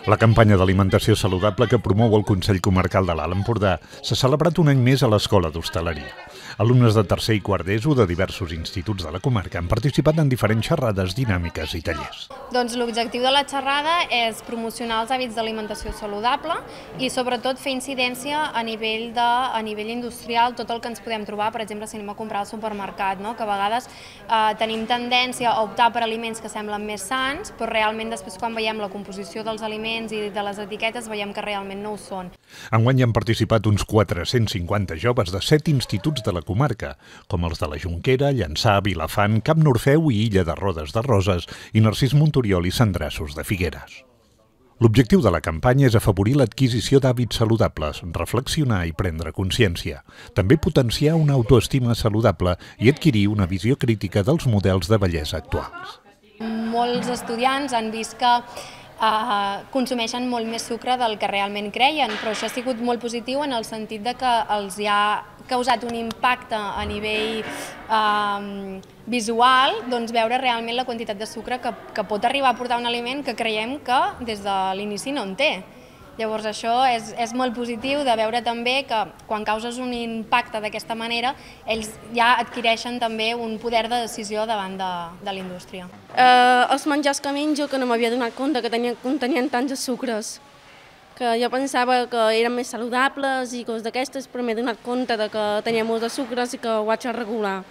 La campanya d'alimentació saludable que promou el Consell Comarcal de l'Alt Empordà s'ha celebrat un any més a l'Escola d'Hostaleria. Alumnes de tercer i quart d'ESO de diversos instituts de la comarca han participat en diferents xerrades, dinàmiques i tallers. Doncs l'objectiu de la xerrada és promocionar els hàbits d'alimentació saludable i sobretot fer incidència a nivell industrial, tot el que ens podem trobar, per exemple, si anem a comprar al supermercat, que a vegades tenim tendència a optar per aliments que semblen més sans, però realment després quan veiem la composició dels aliments i de les etiquetes veiem que realment no ho són. Enguany hi han participat uns 450 joves de 7 instituts de la comarca, com els de la Jonquera, Llançà, Vilafant, Camp Norfeu i Illa de Rodes de Roses i Narcís Montoriol i Sandraços de Figueres. L'objectiu de la campanya és afavorir l'adquisició d'hàbits saludables, reflexionar i prendre consciència. També potenciar una autoestima saludable i adquirir una visió crítica dels models de bellesa actuals. Molts estudiants han vist que consumeixen molt més sucre del que realment creien, però això ha sigut molt positiu en el sentit de que els hi ha causat un impacte a nivell visual, doncs veure realment la quantitat de sucre que pot arribar a portar un aliment que creiem que des de l'inici no en té. Llavors això és molt positiu de veure també que quan causes un impacte d'aquesta manera ells ja adquireixen també un poder de decisió davant de la indústria. Els menjars que menjo que no m'havia donat compte que contenien tants sucres, que jo pensava que eren més saludables i coses d'aquestes, però m'he donat compte que tenia molts de sucres i que ho haig de regular.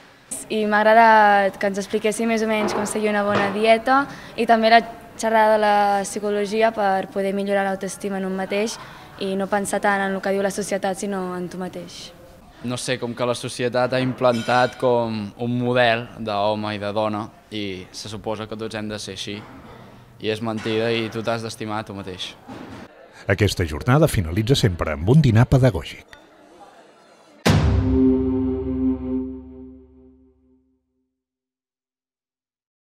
I m'ha agradat que ens expliquessin més o menys com seguir una bona dieta i també la xerrada de la psicologia per poder millorar l'autoestima en un mateix i no pensar tant en el que diu la societat sinó en tu mateix. No sé, com que la societat ha implantat com un model d'home i de dona i se suposa que tots hem de ser així i és mentida i tu t'has d'estimar a tu mateix. Aquesta jornada finalitza sempre amb un dinar pedagògic.